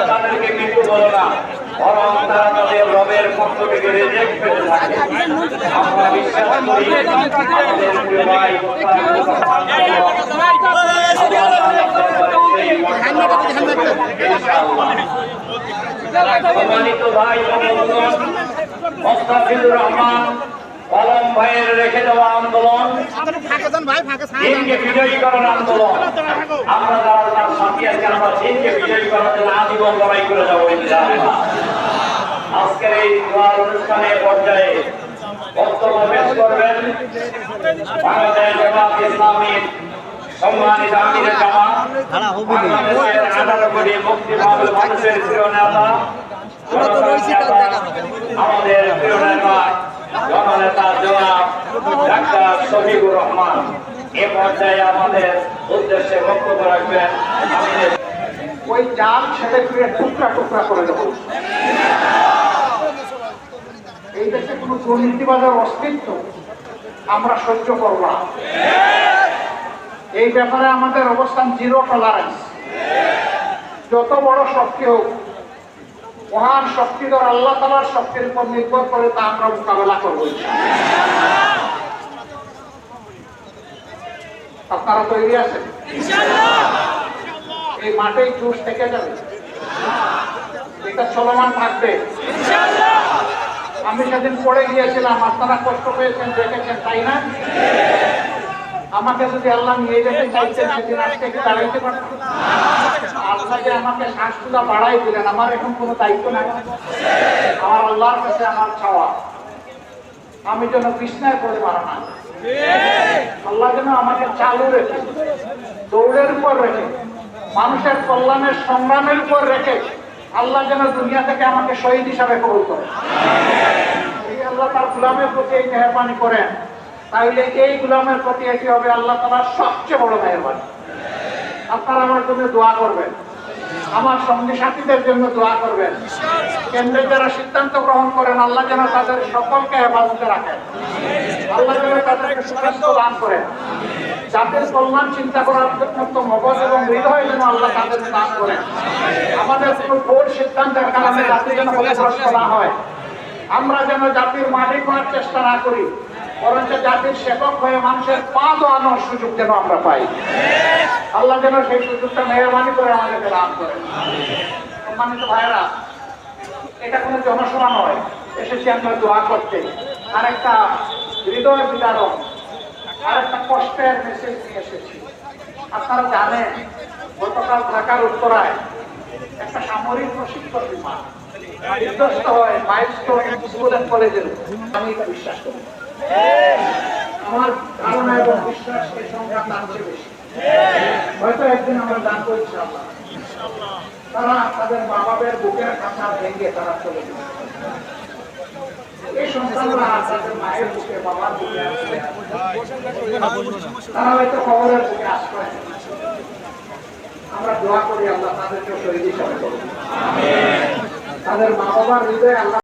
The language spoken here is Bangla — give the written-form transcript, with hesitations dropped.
তাদেরকে কিন্তু বলো না, বরং তারা তাদের রবের পক্ষ থেকে রিজেক্ট পেতে থাকে। আমরা বিশ্বাস করি আমাদের প্রিয় ভাই সম্মানিত ভাই মোস্তাফিজুর রহমান কলম ভাইয়ের রেখে দেওয়া আন্দোলন, দিনকে বিজয়ী করার আন্দোলন, আমরা যারা তার সাথী আছি আমরা দিনকে বিজয়ী করার জন্য আজীবন লড়াই করে যাবো ইনশাআল্লাহ। আজকের এই দোয়ার অনুষ্ঠানের পর্যায়ে বক্তব্য পেশ করবেন বাংলাদেশ জামাত ইসলামীর সম্মানিত আমিরে জামাত, বাংলাদেশের 18 কোটি মুক্তিবাদী মানুষের প্রিয় নেতা, আমাদের প্রিয় নেতা জননেতা জনাব ডাক্তার শফিকুর রহমান এ পর্যায়ে আমাদের উদ্দেশ্যে বক্তব্য রাখবেন। ওই জাল ছেড়ে ফিরে টুকরা টুকরা করে দেবো। এই দেশে কোনো দুর্নীতিবাদের অস্তিত্ব আমরা সহ্য করব না। এই ব্যাপারে আমাদের অবস্থান জিরো টলারেন্স। যত বড় শক্তি হোক, মহান শক্তিধর আল্লাহ তাআলার শক্তির উপর নির্ভর করে তা আমরা মোকাবেলা করবো। আপনারা তৈরি আছেন? এই মাঠে জোশ থেকে যাবে, এটা চলমান থাকবে। আমি সেদিন পড়ে গিয়েছিলাম, আপনারা কষ্ট পেয়েছেন, দেখেছেন, তাই না? আমাকে যদি আল্লাহ নিয়ে যেতে চাইছেন সেদিন আজকে কি দাঁড়াইতে পারতাম? আল্লাহ যে আমাকে শ্বাসগুলা বাড়াই দিলেন, আমার এখন কোনো দায়িত্ব নাই। আমার আল্লাহর কাছে আমার চাওয়া আমি যেন বিছনায় পড়ে মারা না, আল্লাহ যেন আমাকে চালু রেখে, দৌড়ের উপর রেখে, মানুষের কল্যাণের সংগ্রামের উপর রেখে আল্লাহ যেন দুনিয়া থেকে আমাকে শহীদ হিসাবে কবুল করে। আল্লাহ তার গোলামের প্রতি এই মেহরবানি করেন, তাহলে এই গোলামের প্রতি এটি হবে আল্লাহ তাআলার সবচেয়ে বড় মেহরবানি। আপনারা আমার জন্য দোয়া করবেন, আমার সঙ্গী সাথীদের জন্য দোয়া করবেন। কেন্দ্রে যারা সিদ্ধান্ত গ্রহণ করেন আল্লাহ যেন তাদের সকলকে হেফাজতে রাখেন, আল্লাহ যেন তাদেরকে সুস্বাস্থ্য দান করেন। জাতির কল্যাণ চিন্তা করার মতো মগজ এবং হৃদয় যেন আল্লাহ তাদের দান করেন। আমাদের কোনো ভুল সিদ্ধান্তের কারণে জাতি যেন ক্ষতিগ্রস্ত না হয়, আমরা যেন জাতির মালিক হওয়ার চেষ্টা না করি, বরঞ্চ জাতির সেবক হয়ে মানুষের পা ধোয়ানোর সুযোগ যেন আমরা পাই। আল্লাহ যেন সেই সুযোগটা মেহরবানি করে আমাদেরকে দান করেন। সম্মানিত ভাইয়েরা, এটা কোনো জনসভা নয়, এসেছি আমরা দোয়া করতে। আরেকটা হৃদয় বিদারক, আরেকটা কষ্টের মেসেজ নিয়ে এসেছি। আপনারা জানেন গতকাল ঢাকার উত্তরায় একটা সামরিক প্রশিক্ষণ বিমান বিধ্বস্ত হয় মাইলস্টোন স্কুল এন্ড কলেজের। আমি এটা বিশ্বাস করি, আমার ধারণা এবং বিশ্বাস এই সংখ্যা তার চেয়ে বেশি। হয়তো একদিন আমরা দান করছি আল্লাহ, তারা তাদের মা বাবার বুকের কাঁচা ভেঙে তারা চলে গেছে। এই সন্তানরা তাদের মায়ের বুকে, বাবার বুকে, তারা হয়তো খবরের বুকে আশ্রয়। আমরা দোয়া করি আল্লাহ তাদেরকে শহীদ হিসাবে করুন, তাদের মা বাবার হৃদয়ে আল্লাহ